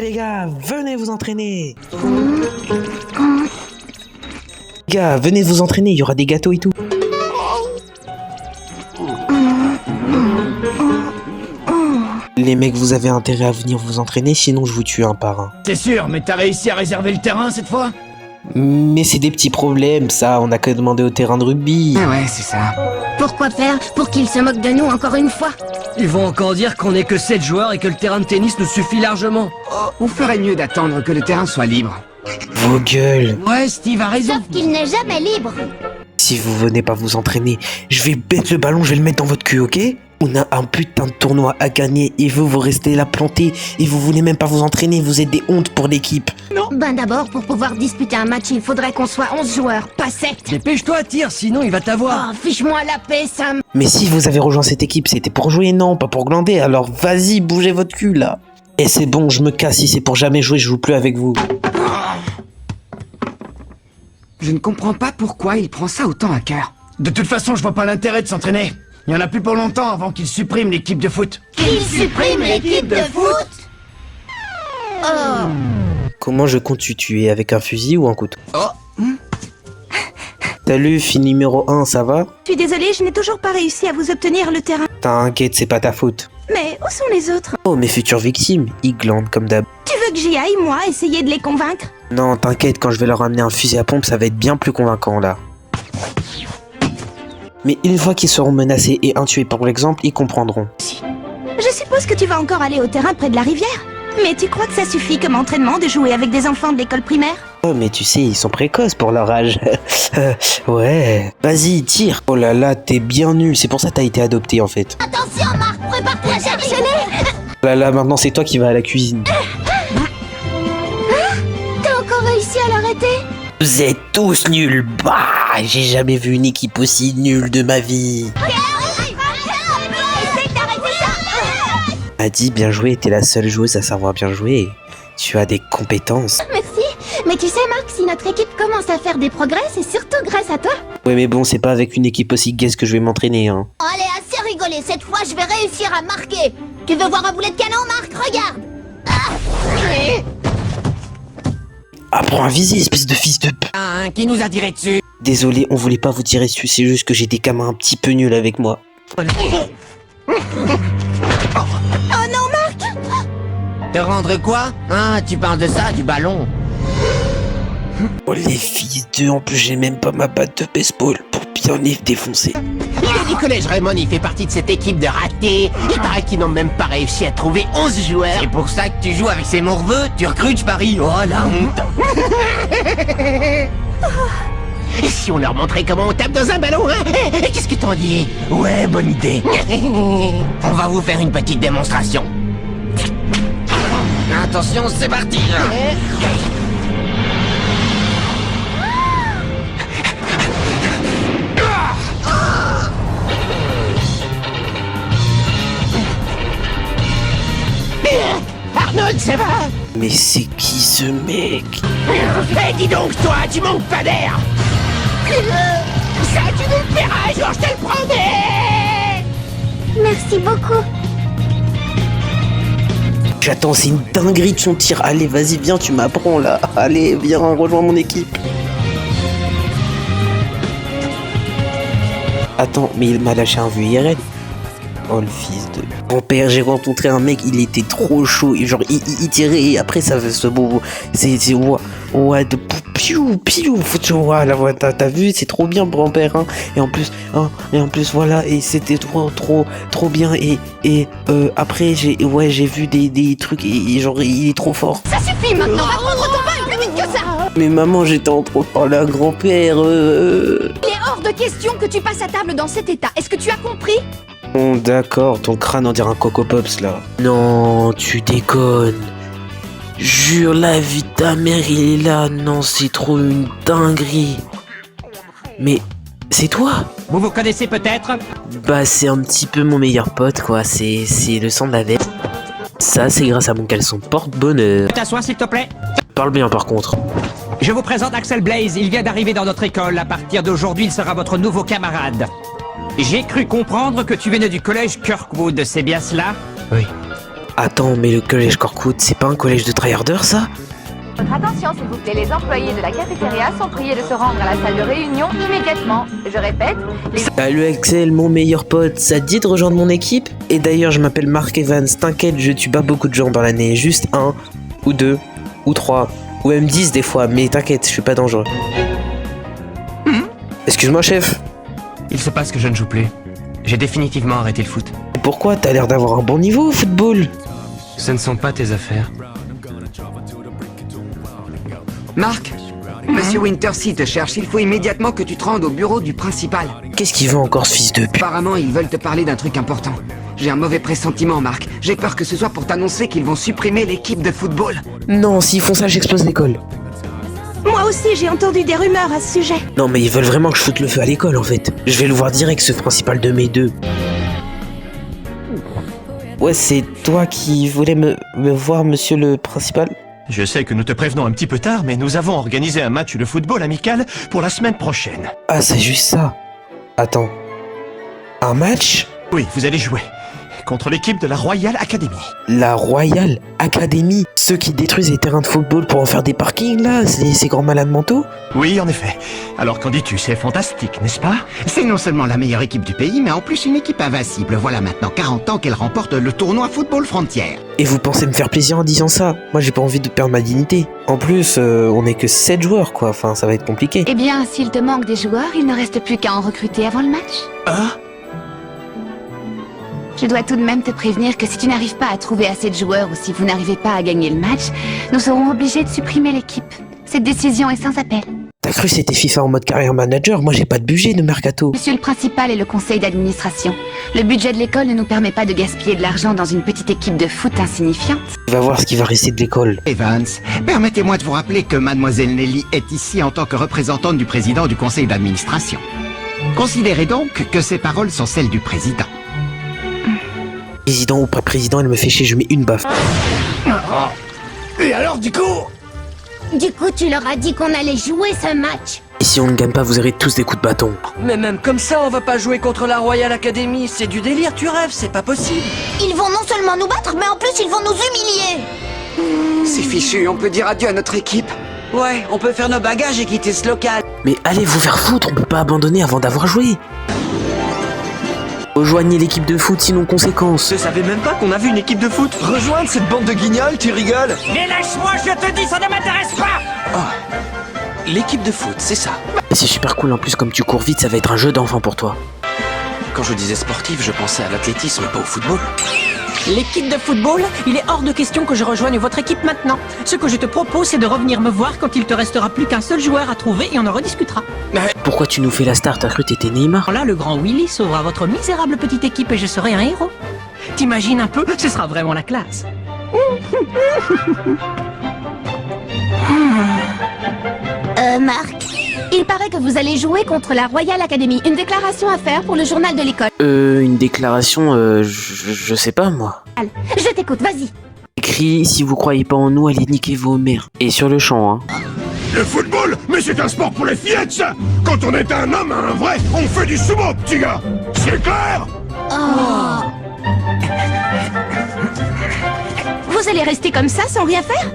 les gars, venez vous entraîner. Les gars, venez vous entraîner, il y aura des gâteaux et tout. Les mecs, vous avez intérêt à venir vous entraîner, sinon je vous tue un par un. C'est sûr, mais t'as réussi à réserver le terrain cette fois? Mais c'est des petits problèmes, ça, on a qu'à demander au terrain de rugby. Ah ouais, c'est ça. Pourquoi faire? Pour qu'ils se moquent de nous encore une fois? Ils vont encore dire qu'on est que 7 joueurs et que le terrain de tennis nous suffit largement. On ferait mieux d'attendre que le terrain soit libre. Vos gueules. Ouais, Steve a raison. Sauf qu'il n'est jamais libre. Si vous venez pas vous entraîner, je vais bête le ballon, je vais le mettre dans votre cul, ok? On a un putain de tournoi à gagner et vous restez là plantés et vous voulez même pas vous entraîner, vous êtes des hontes pour l'équipe. Ben d'abord, pour pouvoir disputer un match, il faudrait qu'on soit 11 joueurs, pas 7. Dépêche-toi, tire, sinon il va t'avoir. Oh, fiche-moi la paix, Sam. Mais si vous avez rejoint cette équipe, c'était pour jouer, non, pas pour glander, alors vas-y, bougez votre cul là. Et c'est bon, je me casse, si c'est pour jamais jouer, je joue plus avec vous. Je ne comprends pas pourquoi il prend ça autant à cœur. De toute façon, je vois pas l'intérêt de s'entraîner. Il y en a plus pour longtemps avant qu'ils suppriment l'équipe de foot. Il supprime l'équipe de foot. Oh. Comment je compte tu tuer, avec un fusil ou un couteau? Oh. Salut, fille numéro 1, ça va? Je suis désolée, je n'ai toujours pas réussi à vous obtenir le terrain. T'inquiète, c'est pas ta faute. Mais où sont les autres? Oh, mes futures victimes, ils glandent comme d'hab. Tu veux que j'y aille, moi, essayer de les convaincre? Non, t'inquiète, quand je vais leur amener un fusil à pompe, ça va être bien plus convaincant là. Mais une fois qu'ils seront menacés et un tué pour l'exemple, ils comprendront. Je suppose que tu vas encore aller au terrain près de la rivière. Mais tu crois que ça suffit comme entraînement de jouer avec des enfants de l'école primaire? Oh, mais tu sais, ils sont précoces pour leur âge. Ouais. Vas-y, tire. Oh là là, t'es bien nul, c'est pour ça que t'as été adopté en fait. Attention, Marc, prépare-toi à chercher. Oh là là, maintenant c'est toi qui vas à la cuisine. T'as encore réussi à l'arrêter? Vous êtes tous nuls. Bah, j'ai jamais vu une équipe aussi nulle de ma vie. Essaye d'arrêter ça. Adi, bien joué, t'es la seule joueuse à savoir bien jouer. Tu as des compétences. Merci. Mais tu sais, Marc, si notre équipe commence à faire des progrès, c'est surtout grâce à toi. Ouais, mais bon, c'est pas avec une équipe aussi gaze que je vais m'entraîner, hein. Allez, assez rigolé. Cette fois, je vais réussir à marquer. Tu veux voir un boulet de canon, Marc? Regarde. Apprends à viser, espèce de fils de p... Qui nous a tiré dessus? Désolé, on voulait pas vous tirer dessus, c'est juste que j'ai des gamins un petit peu nuls avec moi. Oh non, Marc! Te rendre quoi? Ah, tu parles de ça, du ballon? Oh les fils de... En plus, j'ai même pas ma batte de baseball pour bien les défoncer. Il est du collège Raymond, il fait partie de cette équipe de ratés. Il paraît qu'ils n'ont même pas réussi à trouver 11 joueurs. C'est pour ça que tu joues avec ces morveux? Tu recrutes, je parie? Oh la honte! Et si on leur montrait comment on tape dans un ballon, hein? Qu'est-ce que t'en dis? Ouais, bonne idée. On va vous faire une petite démonstration. Attention, c'est parti! Arnold, ça va? Mais c'est qui ce mec? Eh, dis donc, toi, tu manques pas d'air. Ça, tu nous le paieras, genre, je te le promets. Merci beaucoup. J'attends, c'est une dinguerie de son tir. Allez, vas-y, viens, tu m'apprends là. Allez, viens, rejoins mon équipe. Attends, mais il m'a lâché un vieux IRL. Oh le fils de... Mon père, j'ai rencontré un mec, il était trop chaud, et genre il tirait et après ça fait ce beau... C'est... Ouais, de... Piou, piou, voilà, t'as vu, c'est trop bien grand-père, hein. Et en plus, voilà, et c'était trop bien, et après j'ai vu des trucs, et genre il est trop fort. Ça suffit maintenant, va prendre ton bain plus vite que ça. Mais maman, j'étais en trop par là, grand-père, Il est hors de question que tu passes à table dans cet état. Est-ce que tu as compris? Bon, d'accord, ton crâne on dirait un Coco Pops là. Non, tu déconnes. Jure la vie de ta mère, il est là. Non, c'est trop une dinguerie. Mais c'est toi? Vous vous connaissez peut-être? Bah, c'est un petit peu mon meilleur pote, quoi. C'est le sang de la veille. Ça, c'est grâce à mon caleçon porte-bonheur. T'assois, s'il te plaît. Parle bien, par contre. Je vous présente Axel Blaze, il vient d'arriver dans notre école. À partir d'aujourd'hui, il sera votre nouveau camarade. J'ai cru comprendre que tu venais du collège Kirkwood, c'est bien cela? Oui. Attends, mais le collège Corkwood, c'est pas un collège de tryharders, ça? Votre attention, s'il vous plaît, les employés de la cafétéria sont priés de se rendre à la salle de réunion immédiatement. Je répète, les... Salut Axel, mon meilleur pote, ça te dit de rejoindre mon équipe? Et d'ailleurs, je m'appelle Mark Evans, t'inquiète, je tue pas beaucoup de gens dans l'année, juste 1, ou 2, ou 3, ou même 10 des fois, mais t'inquiète, je suis pas dangereux. Excuse-moi, chef. Il se passe que je ne joue plus. J'ai définitivement arrêté le foot. Pourquoi? T'as l'air d'avoir un bon niveau au football. Ce ne sont pas tes affaires. Marc, Monsieur Wintersea te cherche. Il faut immédiatement que tu te rendes au bureau du principal. Qu'est-ce qu'il veut encore, ce fils de pute? Apparemment, ils veulent te parler d'un truc important. J'ai un mauvais pressentiment, Marc. J'ai peur que ce soit pour t'annoncer qu'ils vont supprimer l'équipe de football. Non, s'ils font ça, j'explose l'école. Moi aussi, j'ai entendu des rumeurs à ce sujet. Non, mais ils veulent vraiment que je foute le feu à l'école, en fait. Je vais le voir direct, ce principal de mes deux. Ouais, c'est toi qui voulais me voir, monsieur le principal? Je sais que nous te prévenons un petit peu tard, mais nous avons organisé un match de football amical pour la semaine prochaine. Ah, c'est juste ça. Attends. Un match? Oui, vous allez jouer contre l'équipe de la Royal Academy. La Royal Academy? Ceux qui détruisent les terrains de football pour en faire des parkings, là? Ces grands malades mentaux? Oui, en effet. Alors qu'en dis-tu? C'est fantastique, n'est-ce pas? C'est non seulement la meilleure équipe du pays, mais en plus une équipe invincible. Voilà maintenant 40 ans qu'elle remporte le tournoi Football Frontière. Et vous pensez me faire plaisir en disant ça? Moi, j'ai pas envie de perdre ma dignité. En plus, on est que 7 joueurs, quoi. Enfin, ça va être compliqué. Eh bien, s'il te manque des joueurs, il ne reste plus qu'à en recruter avant le match. Ah? Je dois tout de même te prévenir que si tu n'arrives pas à trouver assez de joueurs ou si vous n'arrivez pas à gagner le match, nous serons obligés de supprimer l'équipe. Cette décision est sans appel. T'as cru c'était FIFA en mode carrière manager? Moi, j'ai pas de budget de mercato. Monsieur le principal et le conseil d'administration, le budget de l'école ne nous permet pas de gaspiller de l'argent dans une petite équipe de foot insignifiante. On va voir ce qui va rester de l'école. Evans, permettez-moi de vous rappeler que Mademoiselle Nelly est ici en tant que représentante du président du conseil d'administration. Considérez donc que ces paroles sont celles du président. Président ou pas président, elle me fait chier, je mets une baffe. Et alors, du coup? Du coup, tu leur as dit qu'on allait jouer ce match. Et si on ne gagne pas, vous aurez tous des coups de bâton. Mais même comme ça, on va pas jouer contre la Royal Academy. C'est du délire, tu rêves, c'est pas possible. Ils vont non seulement nous battre, mais en plus ils vont nous humilier. C'est fichu, on peut dire adieu à notre équipe. Ouais, on peut faire nos bagages et quitter ce local. Mais allez vous faire foutre, on peut pas abandonner avant d'avoir joué. Rejoignez l'équipe de foot, sinon conséquence. Je savais même pas qu'on avait une équipe de foot. Rejoindre cette bande de guignols, tu rigoles? Mais lâche-moi, je te dis, ça ne m'intéresse pas. L'équipe de foot, c'est ça. Et c'est super cool, en plus comme tu cours vite, ça va être un jeu d'enfant pour toi. Quand je disais sportif, je pensais à l'athlétisme, pas au football. L'équipe de football, il est hors de question que je rejoigne votre équipe maintenant. Ce que je te propose, c'est de revenir me voir quand il te restera plus qu'un seul joueur à trouver et on en rediscutera. Pourquoi tu nous fais la star? T'as cru t'étais Neymar? Là, le grand Willy sauvera votre misérable petite équipe et je serai un héros. T'imagines un peu? Ce sera vraiment la classe. Marc, il paraît que vous allez jouer contre la Royal Academy. Une déclaration à faire pour le journal de l'école. Une déclaration, je sais pas moi. Je t'écoute, vas-y. Écrit, si vous croyez pas en nous, allez niquer vos mères. Et sur le champ, hein. Le football? Mais c'est un sport pour les fillettes, ça! Quand on est un homme, un vrai, on fait du sumo, petit gars! C'est clair? Vous allez rester comme ça sans rien faire?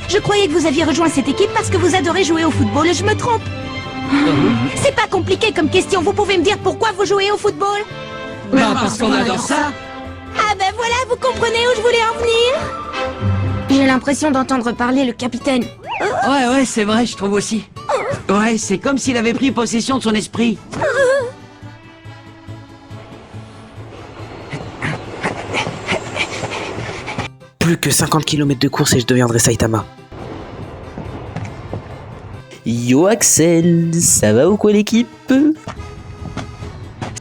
Je croyais que vous aviez rejoint cette équipe parce que vous adorez jouer au football, je me trompe. C'est pas compliqué comme question, vous pouvez me dire pourquoi vous jouez au football? Parce qu'on adore ça. Ah ben voilà, vous comprenez où je voulais en venir? J'ai l'impression d'entendre parler le capitaine. Ouais, c'est vrai, je trouve aussi. Ouais, c'est comme s'il avait pris possession de son esprit. Plus que 50 km de course et je deviendrai Saitama. Yo Axel, ça va ou quoi l'équipe?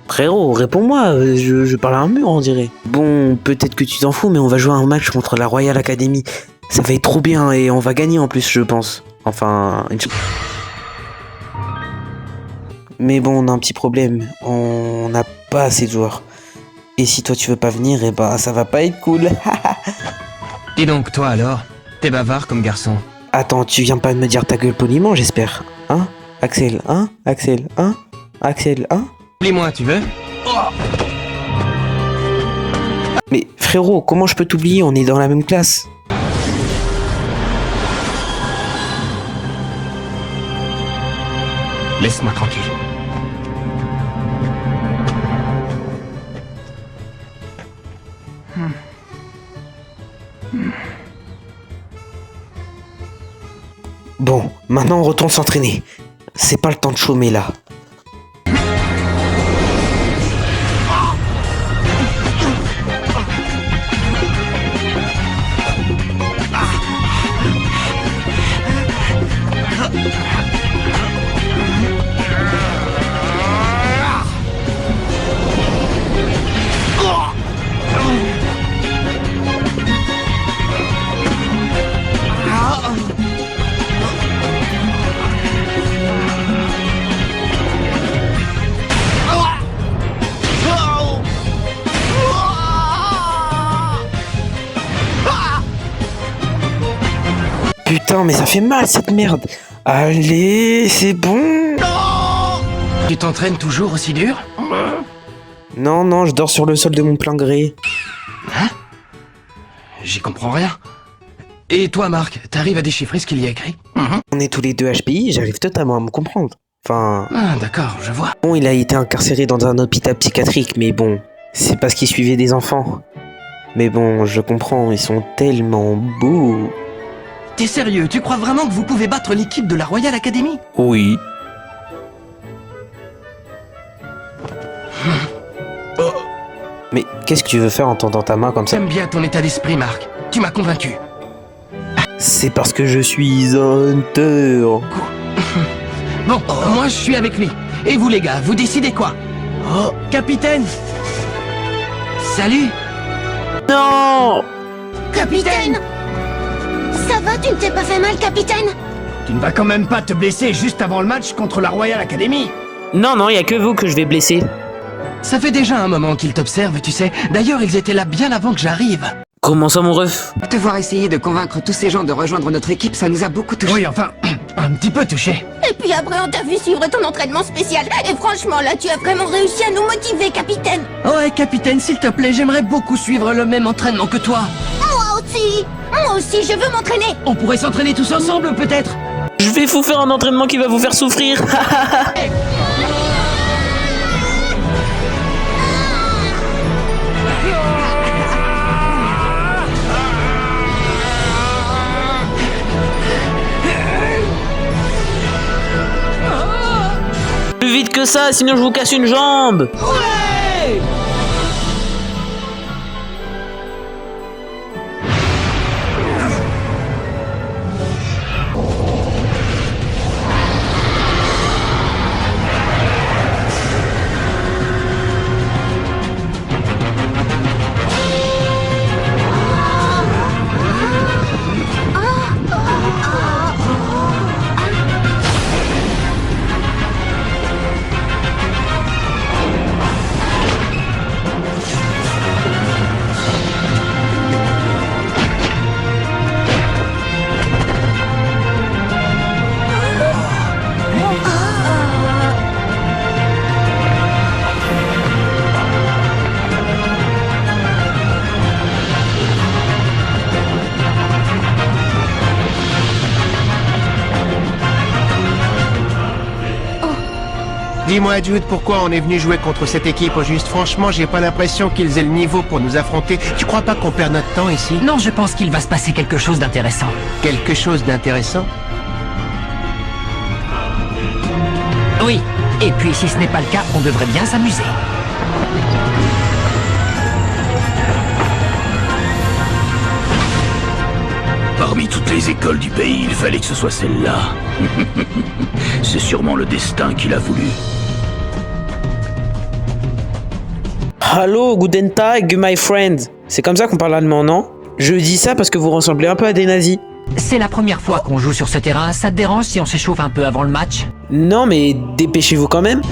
Frérot, réponds-moi, je parle à un mur on dirait. Bon, peut-être que tu t'en fous, mais on va jouer un match contre la Royal Academy. Ça va être trop bien et on va gagner en plus, je pense. Enfin... Mais bon, on a un petit problème. On n'a pas assez de joueurs. Et si toi tu veux pas venir, eh bah ça va pas être cool. Dis donc, toi alors, t'es bavard comme garçon. Attends, tu viens pas de me dire ta gueule poliment, j'espère. Hein? Axel, hein? Axel, hein? Axel, hein? Oublie-moi, tu veux? Mais frère, frérot, comment je peux t'oublier? On est dans la même classe. Laisse-moi tranquille. Bon, maintenant on retourne s'entraîner. C'est pas le temps de chômer là. Putain, mais ça fait mal cette merde. Allez, c'est bon. Tu t'entraînes toujours aussi dur? Non, non, je dors sur le sol de mon plein gré. Hein? J'y comprends rien. Et toi, Marc, t'arrives à déchiffrer ce qu'il y a écrit? On est tous les deux HPI, j'arrive totalement à me comprendre. Enfin... Ah, d'accord, je vois. Bon, il a été incarcéré dans un hôpital psychiatrique, mais bon, c'est parce qu'il suivait des enfants. Mais bon, je comprends, ils sont tellement beaux. T'es sérieux? Tu crois vraiment que vous pouvez battre l'équipe de la Royal Academy? Oui. Mais qu'est-ce que tu veux faire en tendant ta main comme ça? J'aime bien ton état d'esprit, Marc. Tu m'as convaincu. C'est parce que je suis un hunter. Bon, moi je suis avec lui. Et vous les gars, vous décidez quoi? Oh, capitaine! Salut! Non! Capitaine! Ça va, tu ne t'es pas fait mal, capitaine? Tu ne vas quand même pas te blesser juste avant le match contre la Royal Academy? Non, non, y a que vous que je vais blesser. Ça fait déjà un moment qu'ils t'observent, tu sais. D'ailleurs, ils étaient là bien avant que j'arrive. Comment ça, mon ref? Te voir essayer de convaincre tous ces gens de rejoindre notre équipe, ça nous a beaucoup touché. Oui, enfin, un petit peu touché. Et puis après, on t'a vu suivre ton entraînement spécial. Et franchement, là, tu as vraiment réussi à nous motiver, capitaine. Ouais, capitaine, s'il te plaît, j'aimerais beaucoup suivre le même entraînement que toi. Moi aussi! Moi aussi, je veux m'entraîner. On pourrait s'entraîner tous ensemble, peut-être? Je vais vous faire un entraînement qui va vous faire souffrir. Plus vite que ça, sinon je vous casse une jambe. Ouais! Dis-moi, Jude, pourquoi on est venu jouer contre cette équipe au juste? Franchement, j'ai pas l'impression qu'ils aient le niveau pour nous affronter. Tu crois pas qu'on perd notre temps ici? Non, je pense qu'il va se passer quelque chose d'intéressant. Quelque chose d'intéressant? Oui, et puis si ce n'est pas le cas, on devrait bien s'amuser. Parmi toutes les écoles du pays, il fallait que ce soit celle-là. C'est sûrement le destin qu'il a voulu. Hallo, guten Tag, my friend. C'est comme ça qu'on parle allemand, non? Je dis ça parce que vous ressemblez un peu à des nazis. C'est la première fois qu'on joue sur ce terrain. Ça te dérange si on s'échauffe un peu avant le match? Non, mais dépêchez-vous quand même.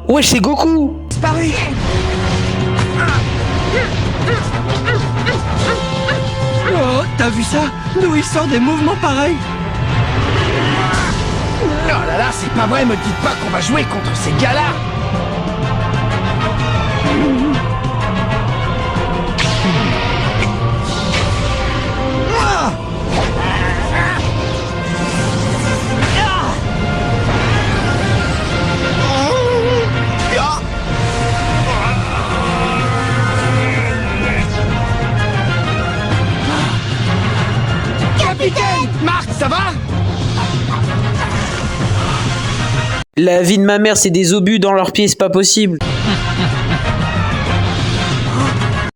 Wesh, c'est Goku! Disparu! Oh, t'as vu ça? D'où il sort des mouvements pareils? Oh là là, c'est pas vrai, me dites pas qu'on va jouer contre ces gars-là. Capitaine! Marc, ça va? La vie de ma mère, c'est des obus dans leurs pieds, c'est pas possible.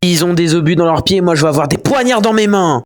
Ils ont des obus dans leurs pieds, moi je vais avoir des poignards dans mes mains.